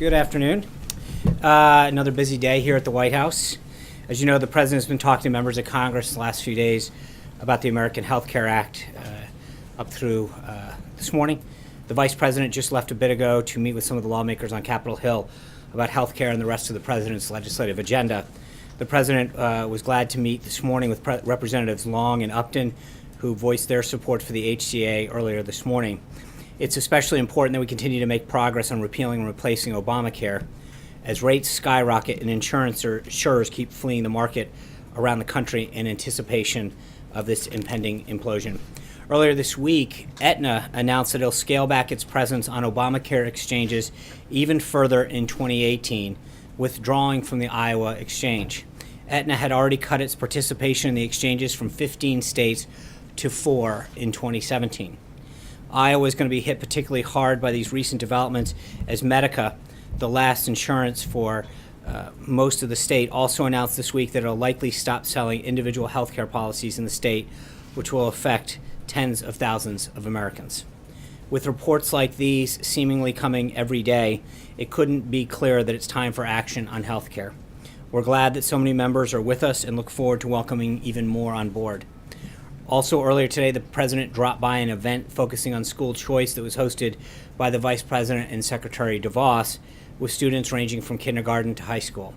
Good afternoon. Another busy day here at the White House. As you know, the President's been talking to members of Congress the last few days about the American Health Care Act up through this morning. The Vice President just left a bit ago to meet with some of the lawmakers on Capitol Hill about health care and the rest of the President's legislative agenda. The President was glad to meet this morning with Representatives Long and Upton, who voiced their support for the HCA earlier this morning. It's especially important that we continue to make progress on repealing and replacing Obamacare as rates skyrocket and insurers keep fleeing the market around the country in anticipation of this impending implosion. Earlier this week, Aetna announced that it'll scale back its presence on Obamacare exchanges even further in 2018, withdrawing from the Iowa exchange. Aetna had already cut its participation in the exchanges from 15 states to 4 in 2017. Iowa is going to be hit particularly hard by these recent developments as Medica, the last insurance for most of the state, also announced this week that it'll likely stop selling individual health care policies in the state, which will affect tens of thousands of Americans. With reports like these seemingly coming every day, it couldn't be clearer that it's time for action on health care. We're glad that so many members are with us and look forward to welcoming even more on board. Also earlier today, the President dropped by an event focusing on school choice that was hosted by the Vice President and Secretary DeVos, with students ranging from kindergarten to high school.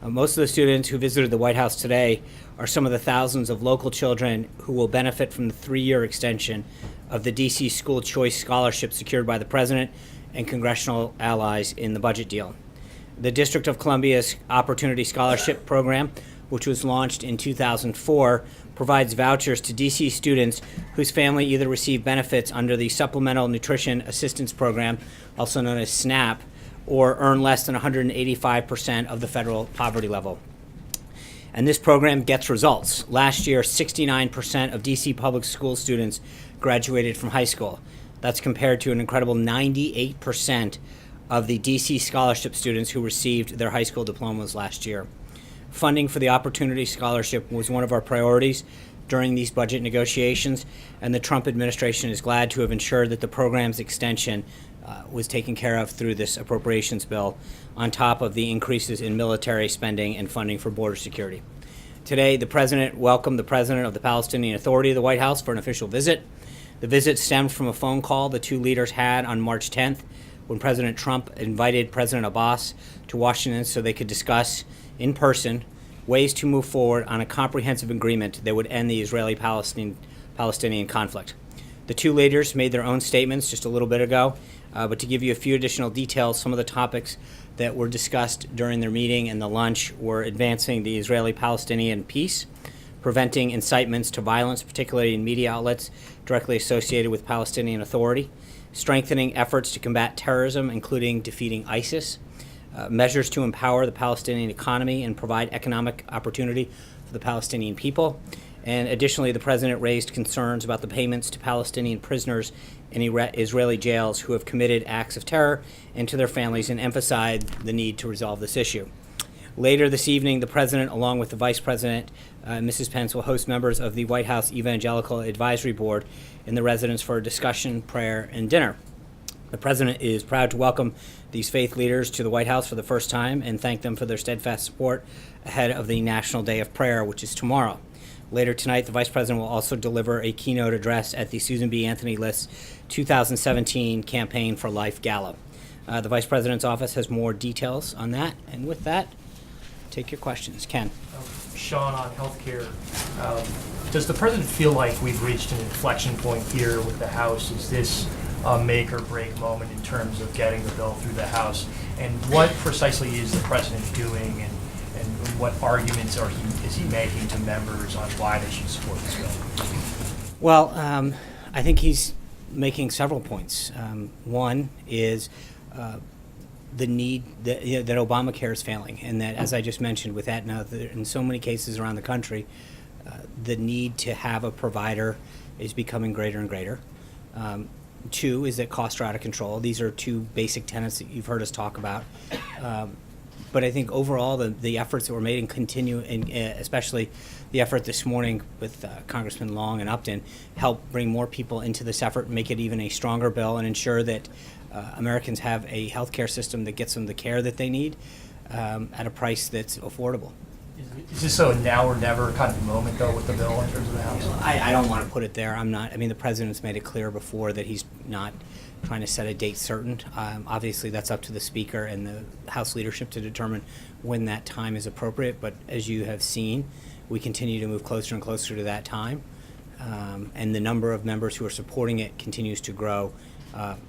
Most of the students who visited the White House today are some of the thousands of local children who will benefit from the 3-year extension of the D.C. School Choice Scholarship secured by the President and congressional allies in the budget deal. The District of Columbia's Opportunity Scholarship Program, which was launched in 2004, provides vouchers to D.C. students whose family either receive benefits under the Supplemental Nutrition Assistance Program, also known as SNAP, or earn less than 185% of the federal poverty level. And this program gets results. Last year, 69% of D.C. public school students graduated from high school. That's compared to an incredible 98% of the D.C. scholarship students who received their high school diplomas last year. Funding for the Opportunity Scholarship was one of our priorities during these budget negotiations, and the Trump administration is glad to have ensured that the program's extension was taken care of through this appropriations bill, on top of the increases in military spending and funding for border security. Today, the President welcomed the President of the Palestinian Authority to the White House for an official visit. The visit stemmed from a phone call the two leaders had on March 10th, when President Trump invited President Abbas to Washington so they could discuss in person ways to move forward on a comprehensive agreement that would end the Israeli-Palestinian conflict. The two leaders made their own statements just a little bit ago, but to give you a few additional details, some of the topics that were discussed during their meeting and the lunch were advancing the Israeli-Palestinian peace, preventing incitements to violence, particularly in media outlets directly associated with Palestinian Authority, strengthening efforts to combat terrorism, including defeating ISIS, measures to empower the Palestinian economy and provide economic opportunity for the Palestinian people. And additionally, the President raised concerns about the payments to Palestinian prisoners in Israeli jails who have committed acts of terror and to their families, and emphasized the need to resolve this issue. Later this evening, the President, along with the Vice President, Mrs. Pence, will host members of the White House Evangelical Advisory Board in the residence for a discussion, prayer, and dinner. The President is proud to welcome these faith leaders to the White House for the first time and thank them for their steadfast support ahead of the National Day of Prayer, which is tomorrow. Later tonight, the Vice President will also deliver a keynote address at the Susan B. Anthony List's 2017 Campaign for Life Gala. The Vice President's office has more details on that, and with that, take your questions. Ken. Sean, on healthcare, does the President feel like we've reached an inflection point here with the House? Is this a make or break moment in terms of getting the bill through the House? And what precisely is the President doing, and what arguments is he making to members on why they should support this bill? Well, I think he's making several points. One is the need that Obamacare is failing, and that, as I just mentioned with Aetna, in so many cases around the country, the need to have a provider is becoming greater and greater. Two is that costs are out of control. These are two basic tenets that you've heard us talk about. But I think overall the efforts that were made and continue, and especially the effort this morning with Congressman Long and Upton, help bring more people into this effort, make it even a stronger bill, and ensure that Americans have a healthcare system that gets them the care that they need at a price that's affordable. Is this a now or never kind of moment, though, with the bill in terms of the House? I don't want to put it there. I'm not. I mean, the president's made it clear before that he's not trying to set a date certain. Obviously, that's up to the Speaker and the House leadership to determine when that time is appropriate. But as you have seen, we continue to move closer and closer to that time. And the number of members who are supporting it continues to grow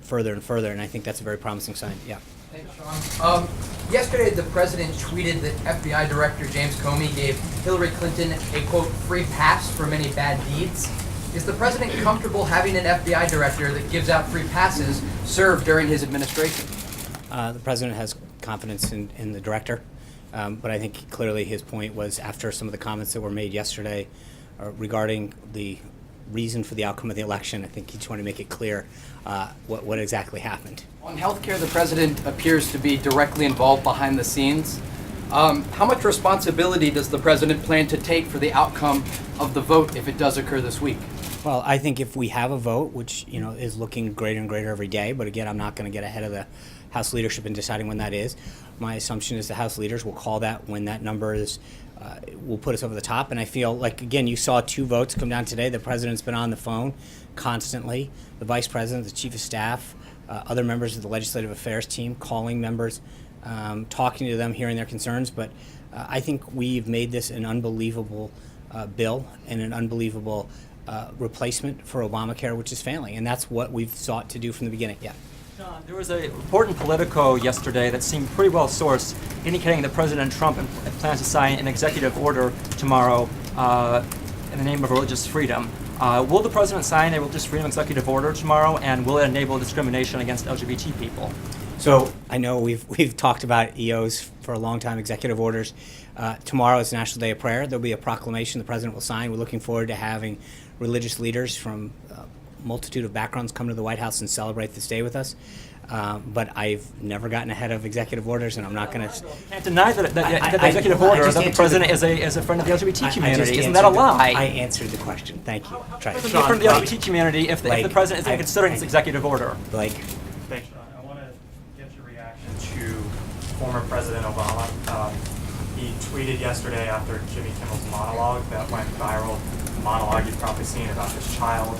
further and further. And I think that's a very promising sign. Yeah. Thanks, Sean. Yesterday, the president tweeted that FBI Director James Comey gave Hillary Clinton a, quote, free pass for many bad deeds. Is the president comfortable having an FBI director that gives out free passes serve during his administration? The president has confidence in the director, but I think clearly his point was after some of the comments that were made yesterday regarding the reason for the outcome of the election. I think he just wanted to make it clear what exactly happened. On healthcare, the president appears to be directly involved behind the scenes. How much responsibility does the president plan to take for the outcome of the vote if it does occur this week? Well, I think if we have a vote, which is looking greater and greater every day, but again, I'm not going to get ahead of the House leadership in deciding when that is. My assumption is the House leaders will call that when that number is will put us over the top. And I feel like, again, you saw 2 votes come down today. The president's been on the phone constantly. The vice president, the chief of staff, other members of the legislative affairs team calling members, talking to them, hearing their concerns. But I think we've made this an unbelievable bill and an unbelievable replacement for Obamacare, which is failing. And that's what we've sought to do from the beginning. Yeah. John, there was a report in Politico yesterday that seemed pretty well sourced, indicating that President Trump plans to sign an executive order tomorrow in the name of religious freedom. Will the president sign a religious freedom executive order tomorrow, and will it enable discrimination against LGBT people? So I know we've talked about EOs for a long time, executive orders. Tomorrow is National Day of Prayer. There'll be a proclamation the president will sign. We're looking forward to having religious leaders from multitude of backgrounds come to the White House and celebrate this day with us. But I've never gotten ahead of executive orders, and I'm not going to. Can't deny that the executive order that the president is a friend of the LGBT community. Isn't that a lie? I answered the question. Thank you. Try President be a friend of the LGBT community if the president isn't considering this executive order. Blake. Thanks, Sean. I want to get your reaction to former President Obama. He tweeted yesterday after Jimmy Kimmel's monologue that went viral, the monologue you've probably seen about his child.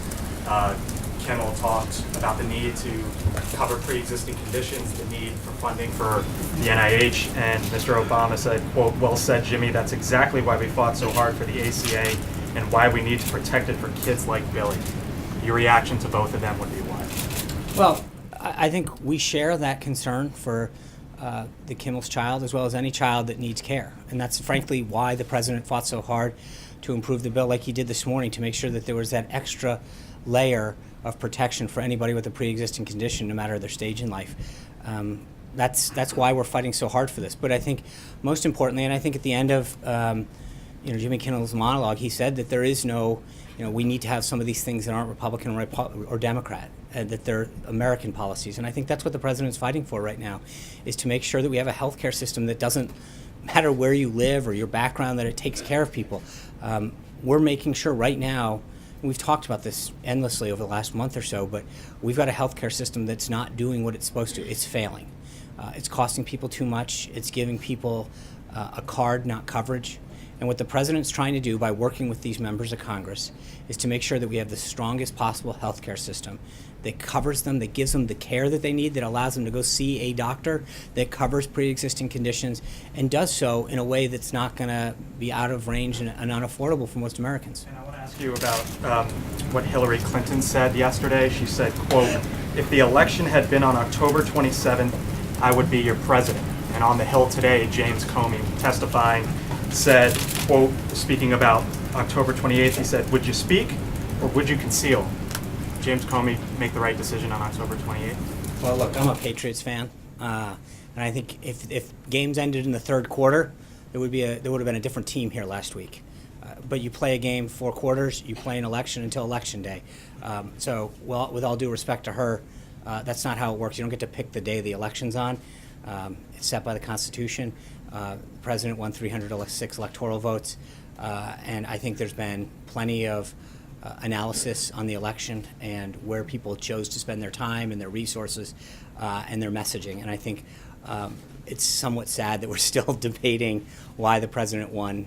Kimmel talked about the need to cover pre-existing conditions, the need for funding for the NIH, and Mr. Obama said, quote, "Well said, Jimmy, that's exactly why we fought so hard for the ACA and why we need to protect it for kids like Billy." Your reaction to both of them would be what? Well, I think we share that concern for the Kimmel's child as well as any child that needs care. And that's frankly why the president fought so hard to improve the bill like he did this morning, to make sure that there was that extra layer of protection for anybody with a pre-existing condition, no matter their stage in life. That's why we're fighting so hard for this. But I think most importantly, and I think at the end of Jimmy Kimmel's monologue, he said that there is no, we need to have some of these things that aren't Republican or Democrat, that they're American policies. And I think that's what the president's fighting for right now, is to make sure that we have a healthcare system that doesn't matter where you live or your background, that it takes care of people. We're making sure right now, and we've talked about this endlessly over the last month or so, but we've got a healthcare system that's not doing what it's supposed to. It's failing. It's costing people too much. It's giving people a card, not coverage. And what the president's trying to do by working with these members of Congress is to make sure that we have the strongest possible healthcare system that covers them, that gives them the care that they need, that allows them to go see a doctor, that covers pre-existing conditions, and does so in a way that's not going to be out of range and unaffordable for most Americans. And I want to ask you about what Hillary Clinton said yesterday. She said, quote, "If the election had been on October 27th, I would be your president." And on the Hill today, James Comey testifying said, quote, speaking about October 28th, he said, "Would you speak or would you conceal?" James Comey make the right decision on October 28th? Well, look, I'm a Patriots fan, and I think if games ended in the third quarter, there would have been a different team here last week. But you play a game 4 quarters, you play an election until Election Day. So, well, with all due respect to her, that's not how it works. You don't get to pick the day the election's on. It's set by the Constitution. The president won 306 electoral votes, and I think there's been plenty of analysis on the election and where people chose to spend their time and their resources and their messaging. And I think it's somewhat sad that we're still debating why the president won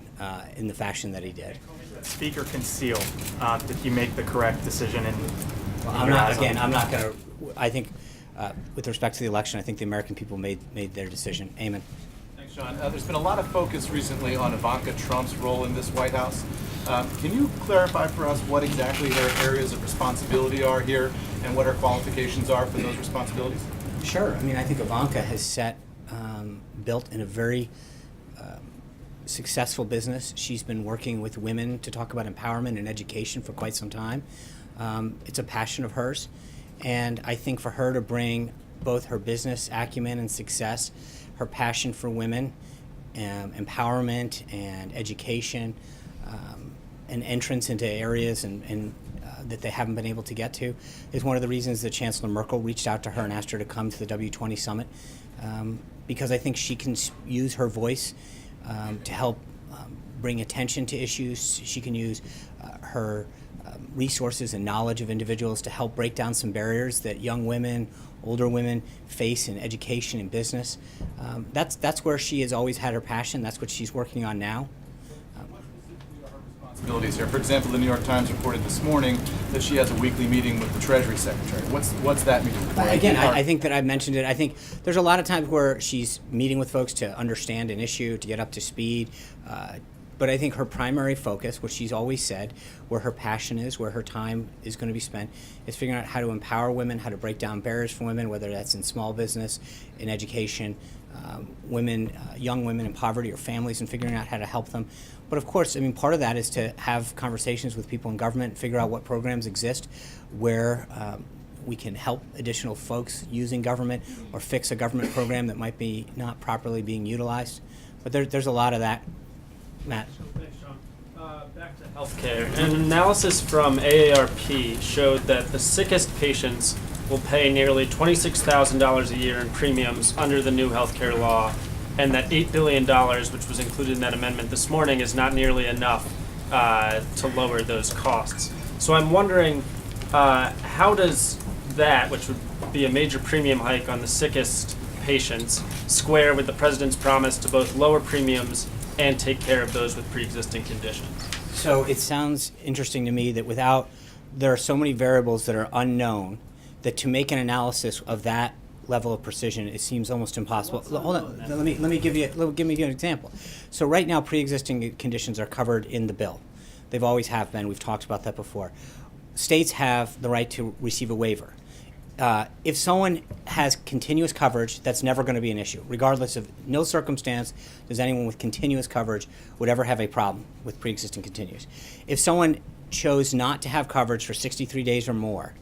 in the fashion that he did. Speaker concealed. Did he make the correct decision? Well, I'm not going to. I think, with respect to the election, I think the American people made their decision. Amen. Thanks, John. There's been a lot of focus recently on Ivanka Trump's role in this White House. Can you clarify for us what exactly her areas of responsibility are here and what her qualifications are for those responsibilities? Sure. I mean, I think Ivanka has built in a very successful business. She's been working with women to talk about empowerment and education for quite some time. It's a passion of hers. And I think for her to bring both her business acumen and success, her passion for women, empowerment and education, and entrance into areas and that they haven't been able to get to, is one of the reasons that Chancellor Merkel reached out to her and asked her to come to the W20 summit, because I think she can use her voice to help bring attention to issues. She can use her resources and knowledge of individuals to help break down some barriers that young women, older women face in education and business. That's where she has always had her passion. That's what she's working on now. Responsibilities here. For example, the New York Times reported this morning that she has a weekly meeting with the Treasury Secretary. What's that mean? Again, I think that I mentioned it. I think there's a lot of times where she's meeting with folks to understand an issue, to get up to speed. But I think her primary focus, which she's always said, where her passion is, where her time is going to be spent, is figuring out how to empower women, how to break down barriers for women, whether that's in small business, in education, women, young women in poverty or families, and figuring out how to help them. But of course, I mean, part of that is to have conversations with people in government, figure out what programs exist, where we can help additional folks using government or fix a government program that might be not properly being utilized. But there's a lot of that. Matt. Thanks, John. Back to healthcare. An analysis from AARP showed that the sickest patients will pay nearly $26,000 a year in premiums under the new healthcare law, and that $8 billion, which was included in that amendment this morning, is not nearly enough to lower those costs. So I'm wondering, how does that, which would be a major premium hike on the sickest patients, square with the president's promise to both lower premiums and take care of those with pre-existing conditions? So it sounds interesting to me that there are so many variables that are unknown, that to make an analysis of that level of precision, it seems almost impossible. Hold on, let me give you an example. So right now, pre-existing conditions are covered in the bill. They've always have been. We've talked about that before. States have the right to receive a waiver. If someone has continuous coverage, that's never going to be an issue. Regardless of no circumstance, does anyone with continuous coverage would ever have a problem with pre-existing continuous. If someone chose not to have coverage for 63 days or more,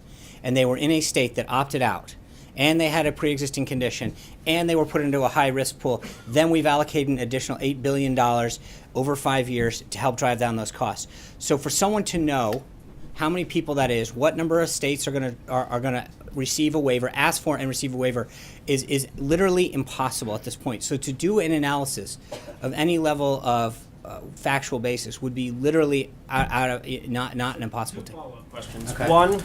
and they were in a state that opted out, and they had a pre-existing condition, and they were put into a high-risk pool, then we've allocated an additional $8 billion over 5 years to help drive down those costs. So for someone to know how many people that is, what number of states are going to receive a waiver, ask for and receive a waiver, is literally impossible at this point. So to do an analysis of any level of factual basis would be literally not an impossible thing. Follow-up questions. Okay. One,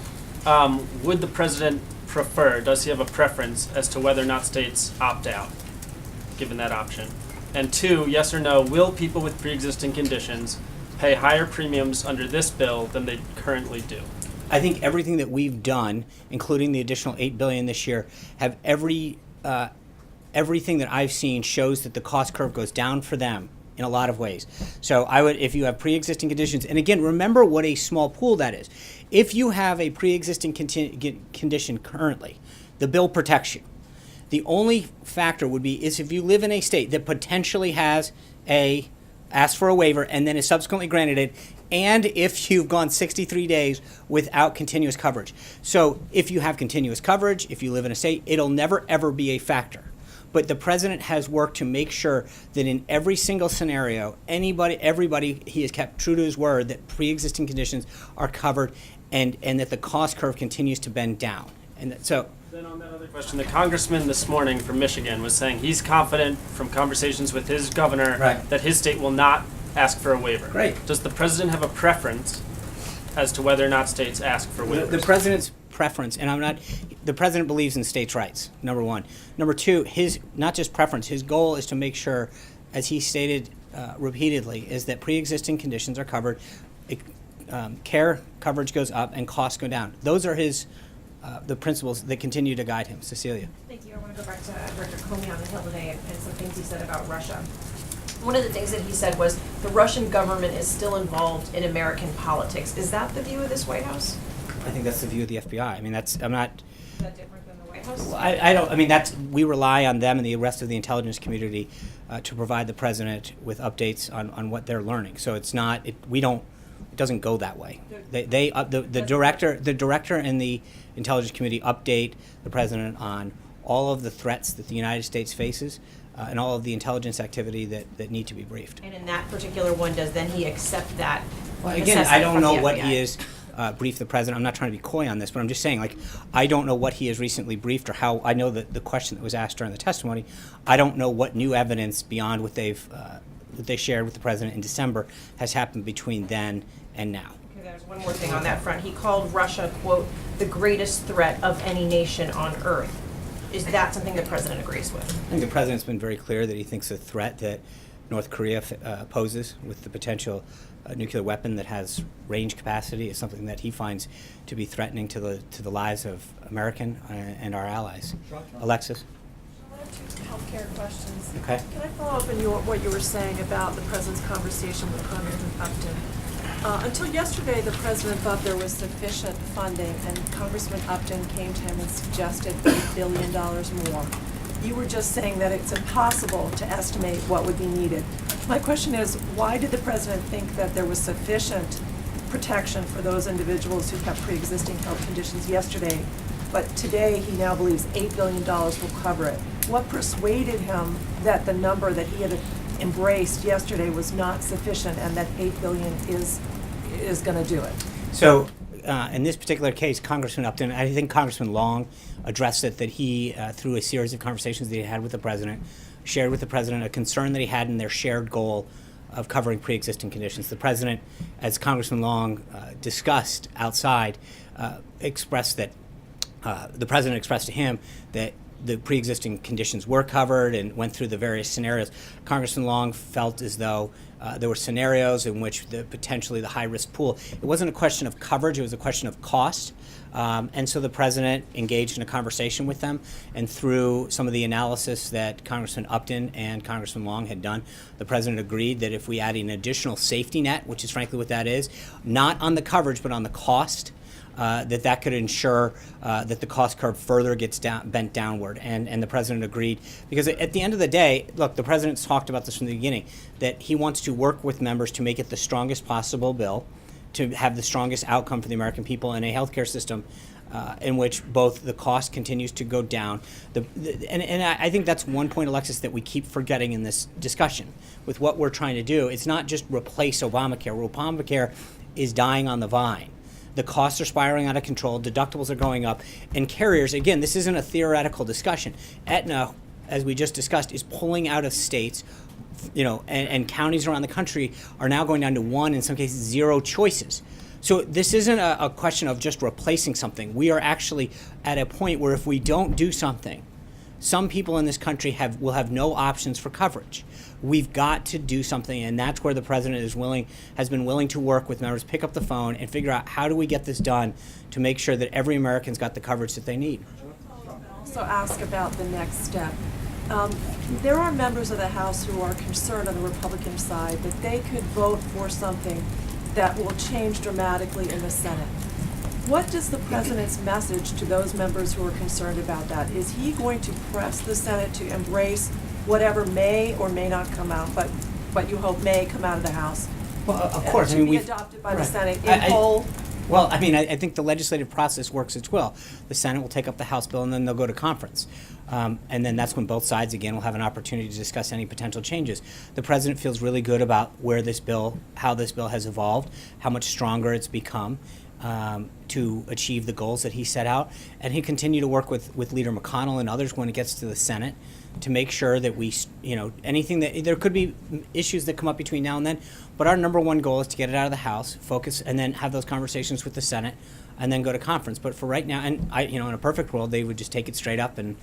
would the president does he have a preference as to whether or not states opt out, given that option? And two, yes or no, will people with pre-existing conditions pay higher premiums under this bill than they currently do? I think everything that we've done, including the additional $8 billion this year, have everything that I've seen shows that the cost curve goes down for them in a lot of ways. So I would, if you have pre-existing conditions, and again, remember what a small pool that is. If you have a pre-existing condition currently, the bill protects you. The only factor would be is if you live in a state that potentially has asked for a waiver and then is subsequently granted it, and if you've gone 63 days without continuous coverage. So if you have continuous coverage, if you live in a state, it'll never ever be a factor. But the president has worked to make sure that in every single scenario, everybody, he has kept true to his word that pre-existing conditions are covered and that the cost curve continues to bend down. And so. Then on that other question, the congressman this morning from Michigan was saying he's confident from conversations with his governor Right. that his state will not ask for a waiver. Great. Does the president have a preference as to whether or not states ask for waivers? The president's preference, and the president believes in states' rights, number one. Number two, his, not just preference, his goal is to make sure, as he stated repeatedly, is that pre-existing conditions are covered, care coverage goes up, and costs go down. Those are the principles that continue to guide him. Cecilia. Thank you. I want to go back to Director Comey on the Hill today and some things he said about Russia. One of the things that he said was the Russian government is still involved in American politics. Is that the view of this White House? I think that's the view of the FBI. I mean, I'm not. Is that different than the White House? Well, I don't. I mean, we rely on them and the rest of the intelligence community to provide the president with updates on what they're learning. So it's not. We don't. It doesn't go that way. The director and the intelligence committee update the president on all of the threats that the United States faces and all of the intelligence activity that need to be briefed. And in that particular one, does then he accept that? Well, again, assessment I don't from know the what FBI? he is briefed the president. I'm not trying to be coy on this, but I'm just saying, like, I don't know what he has recently briefed or how. I know that the question that was asked during the testimony. I don't know what new evidence beyond what they shared with the president in December has happened between then and now. Okay, there's one more thing on that front. He called Russia, quote, the greatest threat of any nation on earth. Is that something the president agrees with? I think the president's been very clear that he thinks the threat that North Korea poses with the potential nuclear weapon that has range capacity is something that he finds to be threatening to the lives of American and our allies. Alexis? I have two healthcare questions. Okay. Can I follow up on what you were saying about the president's conversation with Congressman Upton? Until yesterday, the president thought there was sufficient funding, and Congressman Upton came to him and suggested $8 billion more. You were just saying that it's impossible to estimate what would be needed. My question is, why did the president think that there was sufficient protection for those individuals who have pre-existing health conditions yesterday, but today he now believes $8 billion will cover it? What persuaded him that the number that he had embraced yesterday was not sufficient and that $8 billion is going to do it? So, in this particular case, Congressman Upton, I think Congressman Long addressed it, that he, through a series of conversations that he had with the president, shared with the president a concern that he had in their shared goal of covering pre-existing conditions. The president, as Congressman Long discussed outside, expressed that the president expressed to him that the pre-existing conditions were covered and went through the various scenarios. Congressman Long felt as though there were scenarios in which potentially the high-risk pool, it wasn't a question of coverage, it was a question of cost. And so the president engaged in a conversation with them, and through some of the analysis that Congressman Upton and Congressman Long had done, the president agreed that if we add an additional safety net, which is frankly what that is, not on the coverage but on the cost, that could ensure that the cost curve further gets bent downward. And the president agreed, because at the end of the day, look, the president's talked about this from the beginning, that he wants to work with members to make it the strongest possible bill, to have the strongest outcome for the American people in a healthcare system in which both the cost continues to go down. And I think that's one point, Alexis, that we keep forgetting in this discussion. With what we're trying to do, it's not just replace Obamacare. Obamacare is dying on the vine. The costs are spiraling out of control, deductibles are going up, and carriers, again, this isn't a theoretical discussion. Aetna, as we just discussed, is pulling out of states, and counties around the country are now going down to one, in some cases, 0 choices. So this isn't a question of just replacing something. We are actually at a point where if we don't do something, some people in this country will have no options for coverage. We've got to do something, and that's where the president has been willing to work with members, pick up the phone, and figure out how do we get this done to make sure that every American's got the coverage that they need. Also ask about the next step. There are members of the House who are concerned on the Republican side that they could vote for something that will change dramatically in the Senate. What is the president's message to those members who are concerned about that? Is he going to press the Senate to embrace whatever may or may not come out, but you hope may come out of the House? Well, of course. To be adopted by the Senate in whole? Well, I think the legislative process works its will. The Senate will take up the House bill, and then they'll go to conference. And then that's when both sides, again, will have an opportunity to discuss any potential changes. The president feels really good about how this bill has evolved, how much stronger it's become to achieve the goals that he set out. And he continue to work with Leader McConnell and others when it gets to the Senate to make sure that we, anything that, there could be issues that come up between now and then, but our number one goal is to get it out of the House, focus, and then have those conversations with the Senate, and then go to conference. But for right now, and in a perfect world, they would just take it straight up and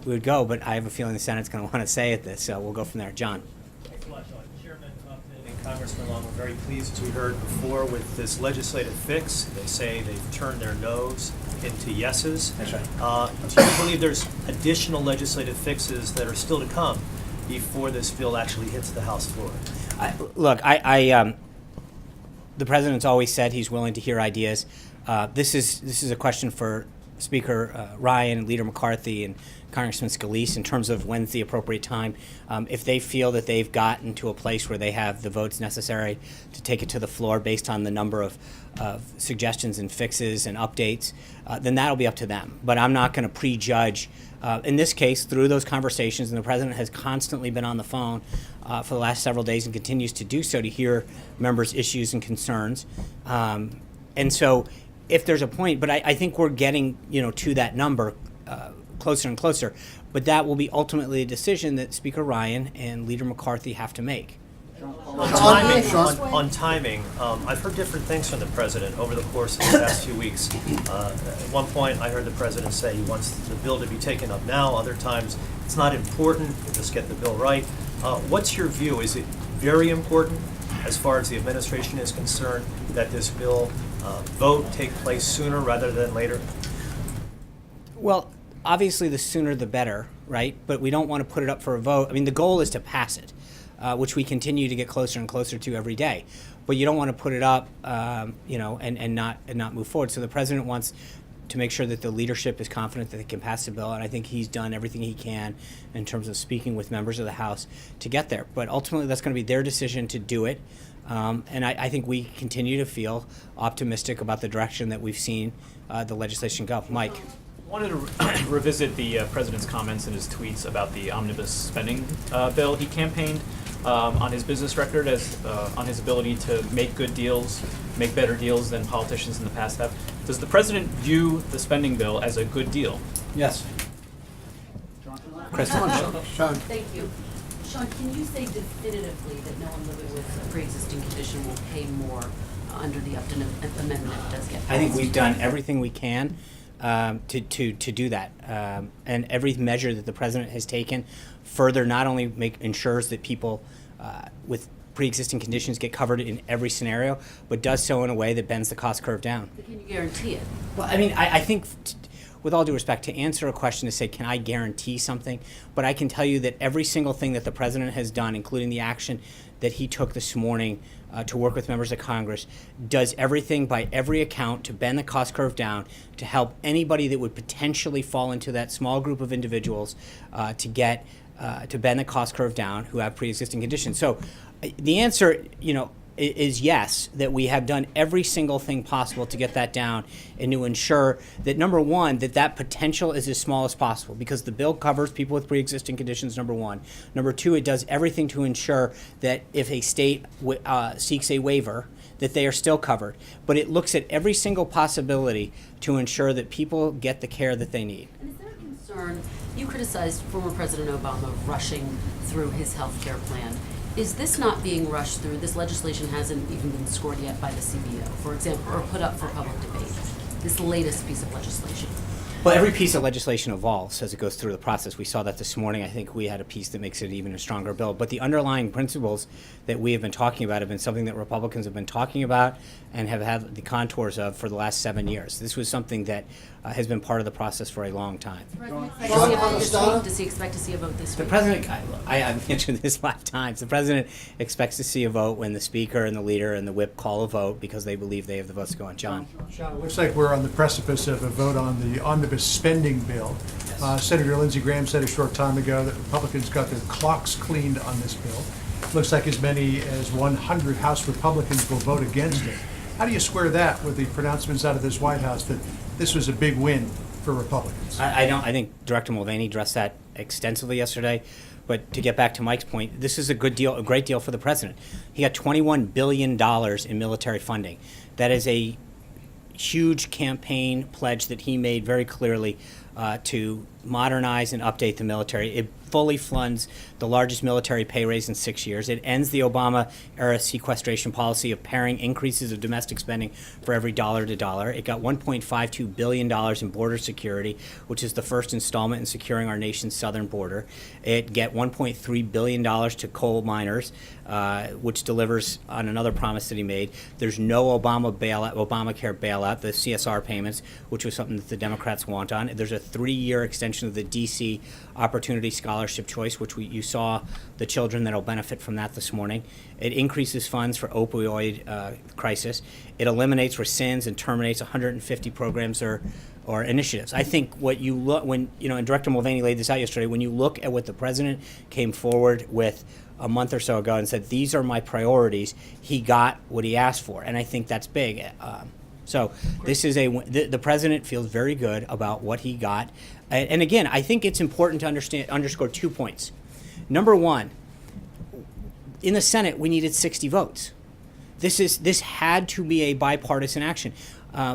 we would go, but I have a feeling the Senate's going to want to say at this, so we'll go from there. John. Thanks a lot, Sean. Chairman Upton and Congressman Long, we're very pleased, as we heard before, with this legislative fix. They say they've turned their no's into yeses. That's right. Do you believe there's additional legislative fixes that are still to come before this bill actually hits the House floor? The president's always said he's willing to hear ideas. This is a question for Speaker Ryan, Leader McCarthy, and Congressman Scalise in terms of when's the appropriate time. If they feel that they've gotten to a place where they have the votes necessary to take it to the floor based on the number of suggestions and fixes and updates, then that'll be up to them. But I'm not going to prejudge. In this case, through those conversations, and the president has constantly been on the phone for the last several days and continues to do so to hear members' issues and concerns. And so if there's a point, but I think we're getting to that number closer and closer, but that will be ultimately a decision that Speaker Ryan and Leader McCarthy have to make. On timing, I've heard different things from the president over the course of the past few weeks. At one point, I heard the president say he wants the bill to be taken up now. Other times, it's not important, we'll just get the bill right. What's your view? Is it very important, as far as the administration is concerned, that this bill vote take place sooner rather than later? Well, obviously, the sooner the better, right? But we don't want to put it up for a vote. I mean, the goal is to pass it, which we continue to get closer and closer to every day. But you don't want to put it up, and not move forward. So the president wants to make sure that the leadership is confident that they can pass the bill, and I think he's done everything he can in terms of speaking with members of the House to get there. But ultimately, that's going to be their decision to do it. And I think we continue to feel optimistic about the direction that we've seen the legislation go. Mike. I wanted to revisit the president's comments and his tweets about the omnibus spending bill. He campaigned on his business record as on his ability to make good deals, make better deals than politicians in the past have. Does the president view the spending bill as a good deal? Yes. Kristen. Thank you. Sean, can you say definitively that no one living with a pre-existing condition will pay more under the Upton amendment if it does get passed? I think we've done everything we can to do that, and every measure that the president has taken further not only ensures that people with pre-existing conditions get covered in every scenario, but does so in a way that bends the cost curve down. But can you guarantee it? Well, I mean, I think, with all due respect, to answer a question to say, can I guarantee something? But I can tell you that every single thing that the president has done, including the action that he took this morning to work with members of Congress, does everything by every account to bend the cost curve down, to help anybody that would potentially fall into that small group of individuals to bend the cost curve down who have pre-existing conditions. So the answer, is yes, that we have done every single thing possible to get that down and to ensure that, number one, that potential is as small as possible, because the bill covers people with pre-existing conditions, number one. Number two, it does everything to ensure that if a state seeks a waiver, that they are still covered. But it looks at every single possibility to ensure that people get the care that they need. And is there a concern? You criticized former President Obama rushing through his health care plan. Is this not being rushed through? This legislation hasn't even been scored yet by the CBO, for example, or put up for public debate. This latest piece of legislation. Well, every piece of legislation evolves as it goes through the process. We saw that this morning. I think we had a piece that makes it even a stronger bill. But the underlying principles that we have been talking about have been something that Republicans have been talking about and have had the contours of for the last 7 years. This was something that has been part of the process for a long time. Does he expect to see a vote this week? The president, I've mentioned this 5 times, the president expects to see a vote when the speaker and the leader and the whip call a vote because they believe they have the votes to go on. John. Sean, it looks like we're on the precipice of a vote on the omnibus spending bill. Yes. Senator Lindsey Graham said a short time ago that Republicans got their clocks cleaned on this bill. Looks like as many as 100 House Republicans will vote against it. How do you square that with the pronouncements out of this White House that this was a big win for Republicans? I think Director Mulvaney addressed that extensively yesterday. But to get back to Mike's point, this is a good deal, a great deal for the president. He got $21 billion in military funding. That is a huge campaign pledge that he made very clearly to modernize and update the military. It fully funds the largest military pay raise in 6 years. It ends the Obama-era sequestration policy of pairing increases of domestic spending for every dollar to dollar. It got $1.52 billion in border security, which is the first installment in securing our nation's southern border. It get $1.3 billion to coal miners, which delivers on another promise that he made. There's no Obamacare bailout, the CSR payments, which was something that the Democrats want on. There's a 3-year extension of the D.C. Opportunity Scholarship Choice, which you saw the children that will benefit from that this morning. It increases funds for opioid crisis. It eliminates rescinds and terminates 150 programs or initiatives. I think what you look when and Director Mulvaney laid this out yesterday. When you look at what the president came forward with a month or so ago and said, "These are my priorities," he got what he asked for, and I think that's big. So this is the president feels very good about what he got, and again, I think it's important to underscore 2 points. Number one, in the Senate, we needed 60 votes. This had to be a bipartisan action.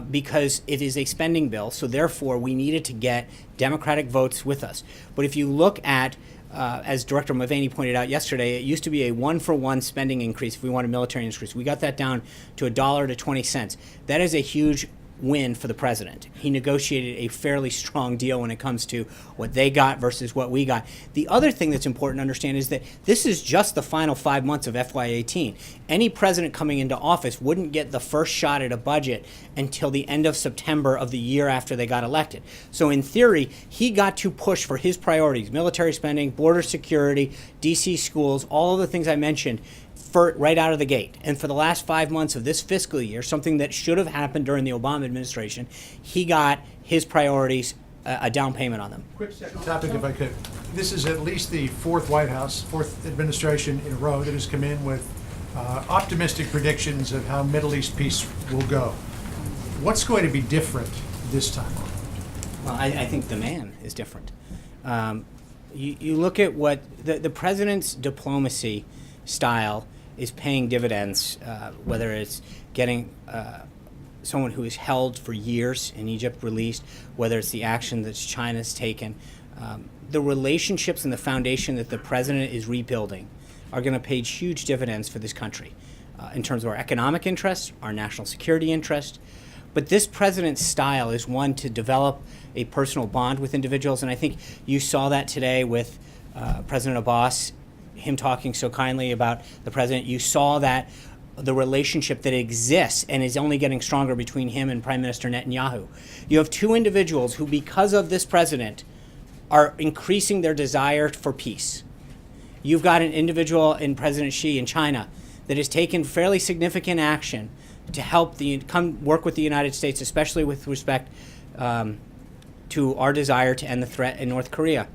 Because it is a spending bill, so therefore we needed to get Democratic votes with us. But if you look at, as Director Mulvaney pointed out yesterday, it used to be a 1-for-1 spending increase if we wanted military increase. We got that down to $1 to 20 cents. That is a huge win for the president. He negotiated a fairly strong deal when it comes to what they got versus what we got. The other thing that's important to understand is that this is just the final 5 months of FY18. Any president coming into office wouldn't get the first shot at a budget until the end of September of the year after they got elected. So in theory, he got to push for his priorities: military spending, border security, DC schools, all of the things I mentioned, right out of the gate. And for the last 5 months of this fiscal year, something that should have happened during the Obama administration, he got his priorities, a down payment on them. Quick second topic, if I could. This is at least the fourth White House, fourth administration in a row that has come in with optimistic predictions of how Middle East peace will go. What's going to be different this time? Well, I think the man is different. You look at what the president's diplomacy style is paying dividends, whether it's getting someone who is held for years in Egypt released, whether it's the action that China's taken. The relationships and the foundation that the president is rebuilding are going to pay huge dividends for this country in terms of our economic interests, our national security interests. But this president's style is one to develop a personal bond with individuals, and I think you saw that today with President Abbas, him talking so kindly about the president. You saw that the relationship that exists and is only getting stronger between him and Prime Minister Netanyahu. You have two individuals who, because of this president, are increasing their desire for peace. You've got an individual in President Xi in China that has taken fairly significant action to help come work with the United States, especially with respect to our desire to end the threat in North Korea.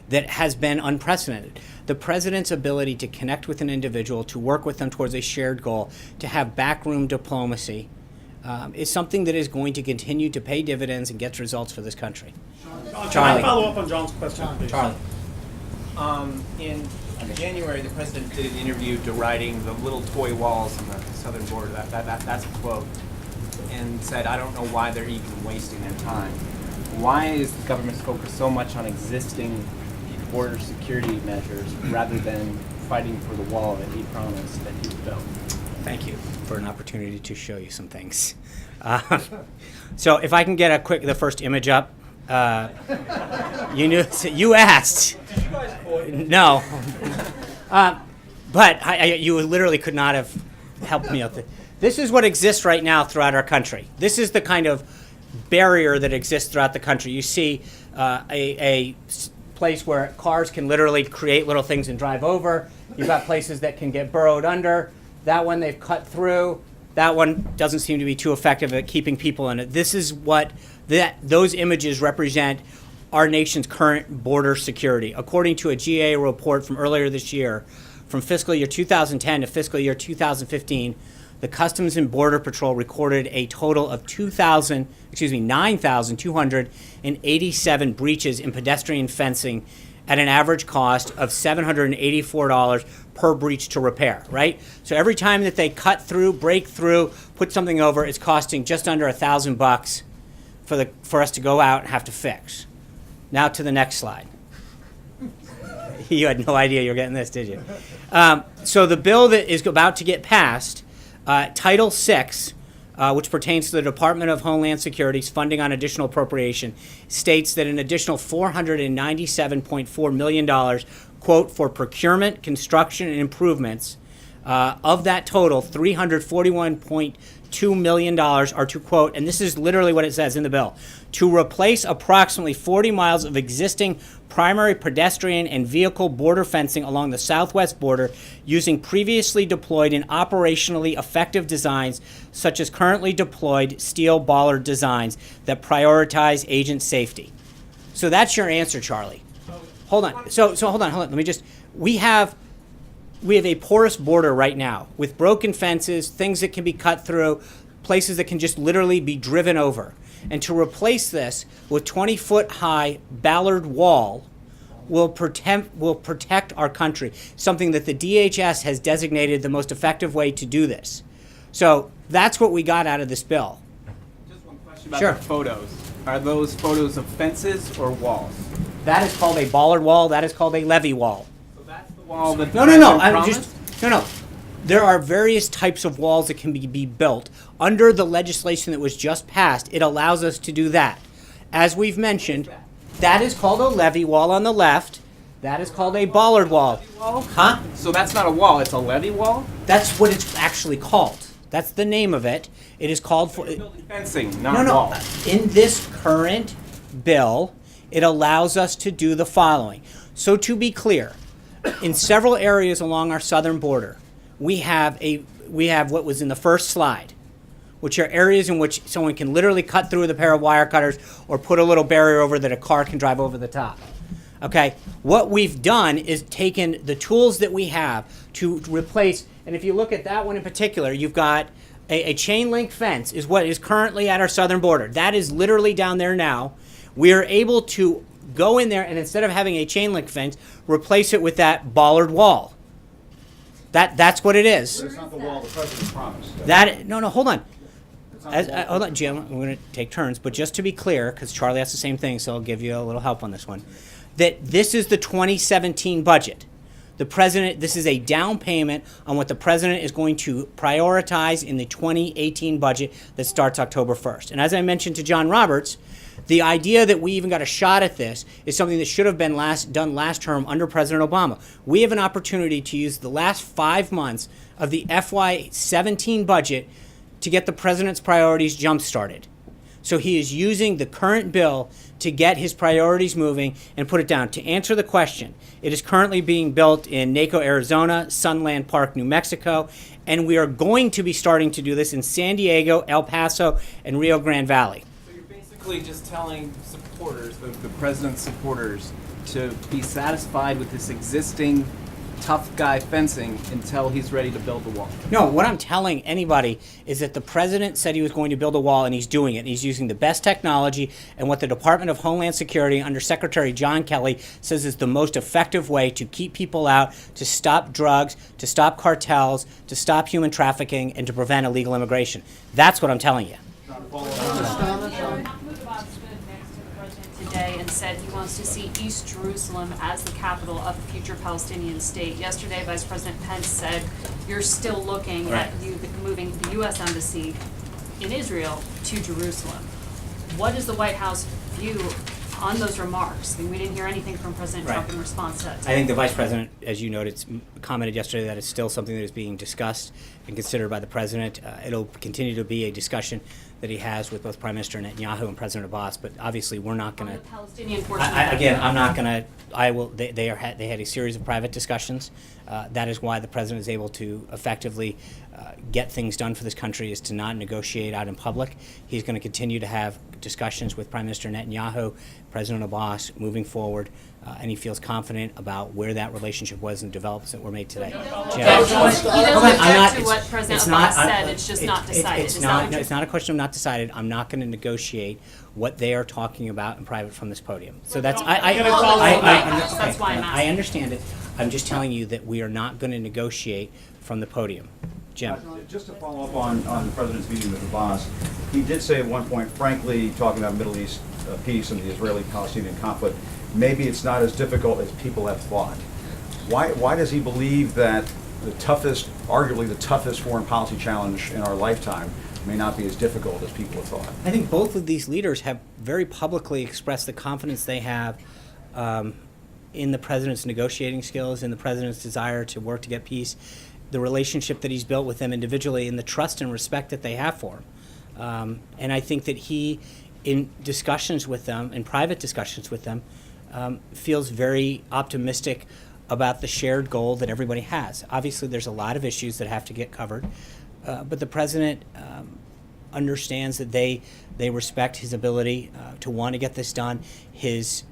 That has been unprecedented. The president's ability to connect with an individual, to work with them towards a shared goal, to have backroom diplomacy, is something that is going to continue to pay dividends and get results for this country. Can I follow up on John's question, please? Charlie. In January, the president did an interview deriding the little toy walls on the southern border. That's a quote. And said, "I don't know why they're even wasting their time." Why is the government's focus so much on existing border security measures rather than fighting for the wall that he promised that he would build? Thank you for an opportunity to show you some things. So if I can get the first image up. You asked. No. But you literally could not have helped me out. This is what exists right now throughout our country. This is the kind of barrier that exists throughout the country. You see a place where cars can literally create little things and drive over. You've got places that can get burrowed under. That one they've cut through. That one doesn't seem to be too effective at keeping people in it. This is what those images represent our nation's current border security. According to a GA report from earlier this year, from fiscal year 2010 to fiscal year 2015, the Customs and Border Patrol recorded a total of 9,287 breaches in pedestrian fencing at an average cost of $784 per breach to repair, right? So every time that they cut through, break through, put something over, it's costing just under $1,000 for us to go out and have to fix. Now to the next slide. You had no idea you were getting this, did you? So the bill that is about to get passed, Title VI, which pertains to the Department of Homeland Security's funding on additional appropriation, states that an additional $497.4 million, quote, for procurement, construction, and improvements. Of that total, $341.2 million are to, quote, and this is literally what it says in the bill, to replace approximately 40 miles of existing primary pedestrian and vehicle border fencing along the southwest border using previously deployed and operationally effective designs such as currently deployed steel bollard designs that prioritize agent safety. So that's your answer, Charlie. Hold on. So hold on. Let me just, we have a porous border right now with broken fences, things that can be cut through, places that can just literally be driven over. And to replace this with 20-foot-high Ballard wall will protect our country, something that the DHS has designated the most effective way to do this. So that's what we got out of this bill. Just one question about Sure. the photos. Are those photos of fences or walls? That is called a Ballard wall. That is called a levee wall. So that's the wall that No. There are various types of walls that can be built. Under the legislation that was just passed, it allows us to do that. As we've mentioned, that is called a levee wall on the left. That is called a Ballard wall. Huh? So that's not a wall, it's a levee wall? That's what it's actually called. That's the name of it. It is called for. Building fencing, not wall. In this current bill, it allows us to do the following. So to be clear, in several areas along our southern border, we have what was in the first slide, which are areas in which someone can literally cut through with a pair of wire cutters or put a little barrier over that a car can drive over the top. Okay, what we've done is taken the tools that we have to replace, and if you look at that one in particular, you've got a chain link fence is what is currently at our southern border. That is literally down there now. We are able to go in there and instead of having a chain link fence, replace it with that Ballard wall. That's what it is. But it's not the wall the president promised. Hold on. Hold on, Jim. We're going to take turns, but just to be clear, because Charlie has the same thing, so I'll give you a little help on this one. That this is the 2017 budget. The president. This is a down payment on what the president is going to prioritize in the 2018 budget that starts October 1st. And as I mentioned to John Roberts, the idea that we even got a shot at this is something that should have been done last term under President Obama. We have an opportunity to use the last 5 months of the FY17 budget to get the president's priorities jump-started. So he is using the current bill to get his priorities moving and put it down. To answer the question, it is currently being built in Naco, Arizona, Sunland Park, New Mexico, and we are going to be starting to do this in San Diego, El Paso, and Rio Grande Valley. Basically just telling supporters, the president's supporters, to be satisfied with this existing tough guy fencing until he's ready to build the wall. No, what I'm telling anybody is that the president said he was going to build a wall, and he's doing it. He's using the best technology and what the Department of Homeland Security under Secretary John Kelly says is the most effective way to keep people out, to stop drugs, to stop cartels, to stop human trafficking, and to prevent illegal immigration. That's what I'm telling you. Today and said he wants to see East Jerusalem as the capital of a future Palestinian state. Yesterday, Vice President Pence said you're still looking at moving the U.S. Embassy in Israel to Jerusalem. What is the White House view on those remarks? I mean, we didn't hear anything from President Trump in response to that. I think the Vice President, as you noted, commented yesterday that it's still something that is being discussed and considered by the President. It'll continue to be a discussion that he has with both Prime Minister Netanyahu and President Abbas, but obviously we're not going to. Palestinian portion. I'm not going to. I will. They had a series of private discussions. That is why the president is able to effectively get things done for this country, is to not negotiate out in public. He's going to continue to have discussions with Prime Minister Netanyahu, President Abbas, moving forward, and he feels confident about where that relationship was and developments that were made today. He doesn't object to what President Abbas said. It's just not decided. It's not a question of not decided. I'm not going to negotiate what they are talking about in private from this podium. So that's why I'm asking. I understand it. I'm just telling you that we are not going to negotiate from the podium. Jim. Just to follow up on the president's meeting with Abbas, he did say at one point, frankly, talking about Middle East peace and the Israeli-Palestinian conflict, maybe it's not as difficult as people have thought. Why does he believe that the toughest, arguably the toughest foreign policy challenge in our lifetime may not be as difficult as people have thought? I think both of these leaders have very publicly expressed the confidence they have in the president's negotiating skills, in the president's desire to work to get peace, the relationship that he's built with them individually, and the trust and respect that they have for him. And I think that he, in discussions with them, in private discussions with them, feels very optimistic about the shared goal that everybody has. Obviously, there's a lot of issues that have to get covered, but the president understands that they respect his ability to want to get this done, his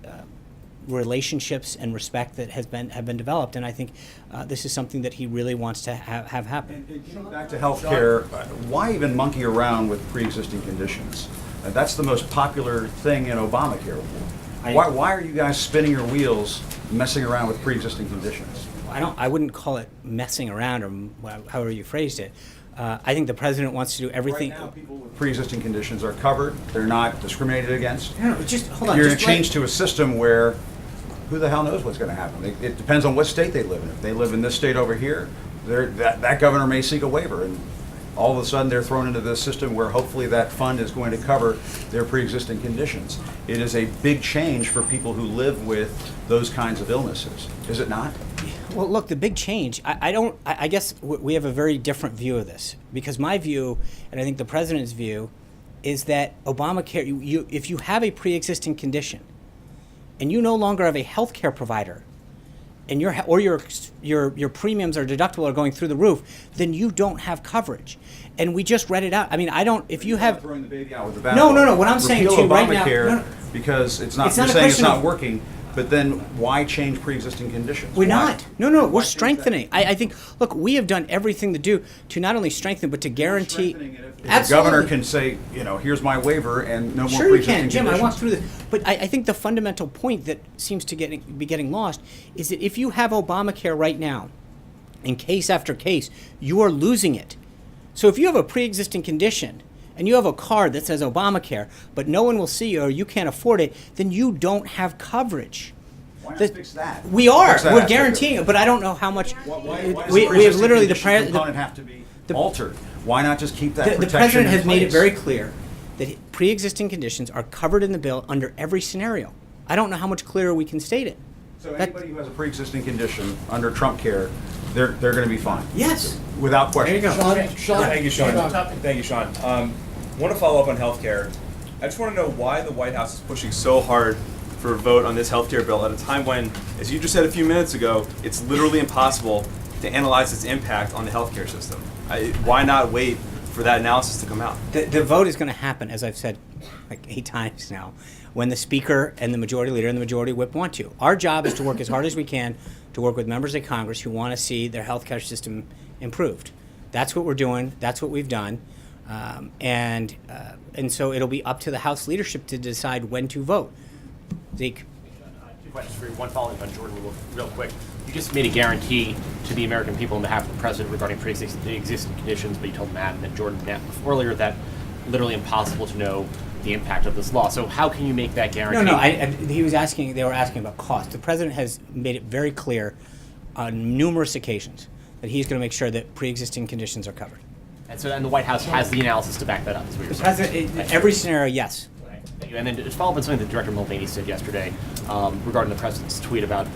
relationships and respect that have been developed, and I think this is something that he really wants to have happen. And getting back to health care, why even monkey around with pre-existing conditions? That's the most popular thing in Obamacare. Why are you guys spinning your wheels, messing around with pre-existing conditions? I wouldn't call it messing around, or however you phrased it. I think the president wants to do everything. Right now, people with pre-existing conditions are covered. They're not discriminated against. No, just hold on. You're going to change to a system where who the hell knows what's going to happen? It depends on what state they live in. If they live in this state over here, that governor may seek a waiver, and all of a sudden they're thrown into this system where hopefully that fund is going to cover their pre-existing conditions. It is a big change for people who live with those kinds of illnesses, is it not? Well, look, the big change, I guess we have a very different view of this, because my view, and I think the president's view, is that Obamacare, if you have a pre-existing condition and you no longer have a health care provider, and your premiums or deductible are going through the roof, then you don't have coverage. And we just read it out. I mean, if you have throwing the baby out with the bathwater. No. What I'm saying to you right now, no. Because it's not. You're saying it's not working. But then why change pre-existing conditions? We're not. No, we're strengthening. I think, look, we have done everything to not only strengthen, but to guarantee. The governor can say, here's my waiver and no more Sure you pre-existing can, Jim, conditions. I walked through this. But I think the fundamental point that seems to be getting lost is that if you have Obamacare right now, in case after case, you are losing it. So if you have a pre-existing condition, and you have a card that says Obamacare, but no one will see you or you can't afford it, then you don't have coverage. Why not fix that? We are. Fix that We're aspect guaranteeing of it, but I don't know how much. Why does we the have pre-existing literally condition component have to be altered? Why not just keep that protection The president in has made it place? very clear that pre-existing conditions are covered in the bill under every scenario. I don't know how much clearer we can state it. So anybody who has a pre-existing condition under Trump care, they're going to be fine? Yes. Without question? There you go. Thank you, Sean. Thank you, Sean. Want to follow up on healthcare. I just want to know why the White House is pushing so hard for a vote on this healthcare bill at a time when, as you just said a few minutes ago, it's literally impossible to analyze its impact on the healthcare system. Why not wait for that analysis to come out? The vote is going to happen, as I've said like 8 times now, when the Speaker and the Majority Leader and the Majority Whip want to. Our job is to work as hard as we can to work with members of Congress who want to see their healthcare system improved. That's what we're doing. That's what we've done. And so it'll be up to the House leadership to decide when to vote. Zeke. 2 questions for you. One following on Jordan real quick. You just made a guarantee to the American people on behalf of the president regarding pre-existing conditions, but you told Matt and Jordan earlier that literally impossible to know the impact of this law. So how can you make that guarantee? No. They were asking about cost. The president has made it very clear on numerous occasions that he's going to make sure that pre-existing conditions are covered. And so, and the White House has the analysis to back that up, is what you're saying. President, every scenario, yes. Thank you. And then to follow up on something that Director Mulvaney said yesterday regarding the president's tweet about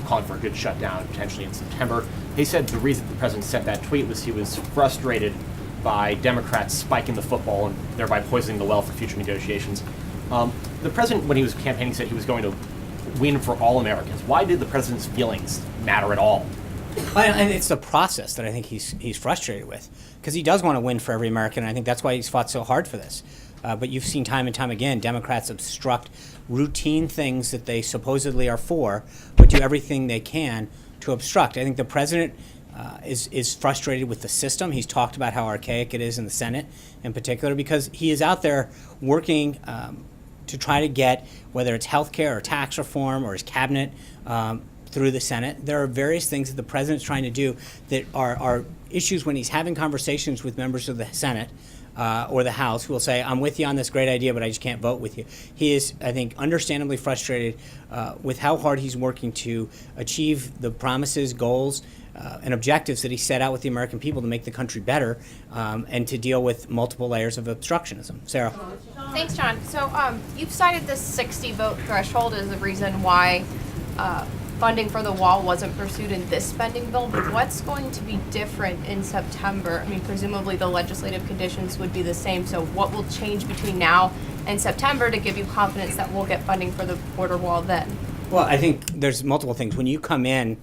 calling for a good shutdown potentially in September. He said the reason the president sent that tweet was he was frustrated by Democrats spiking the football and thereby poisoning the well for future negotiations. The president, when he was campaigning, said he was going to win for all Americans. Why did the president's feelings matter at all? And it's the process that I think he's frustrated with, because he does want to win for every American, and I think that's why he's fought so hard for this. But you've seen time and time again, Democrats obstruct routine things that they supposedly are for, but do everything they can to obstruct. I think the president is frustrated with the system. He's talked about how archaic it is in the Senate in particular, because he is out there working to try to get, whether it's health care or tax reform or his cabinet, through the Senate. There are various things that the president's trying to do that are issues when he's having conversations with members of the Senate or the House who will say, I'm with you on this great idea, but I just can't vote with you. He is, I think, understandably frustrated with how hard he's working to achieve the promises, goals, and objectives that he set out with the American people to make the country better and to deal with multiple layers of obstructionism. Sarah. Thanks, John. So you've cited this 60 vote threshold as the reason why funding for the wall wasn't pursued in this spending bill, but what's going to be different in September? I mean, presumably the legislative conditions would be the same, so what will change between now and September to give you confidence that we'll get funding for the border wall then? Well, I think there's multiple things. When you come in,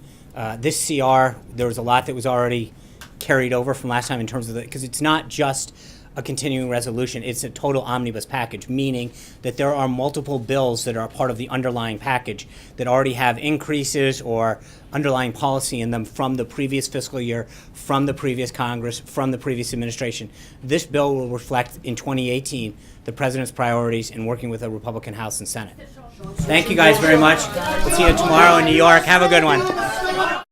this CR, there was a lot that was already carried over from last time in terms of because it's not just a continuing resolution, it's a total omnibus package, meaning that there are multiple bills that are part of the underlying package that already have increases or underlying policy in them from the previous fiscal year, from the previous Congress, from the previous administration. This bill will reflect in 2018 the President's priorities in working with a Republican House and Senate. Thank you guys very much. We'll see you tomorrow in New York. Have a good one.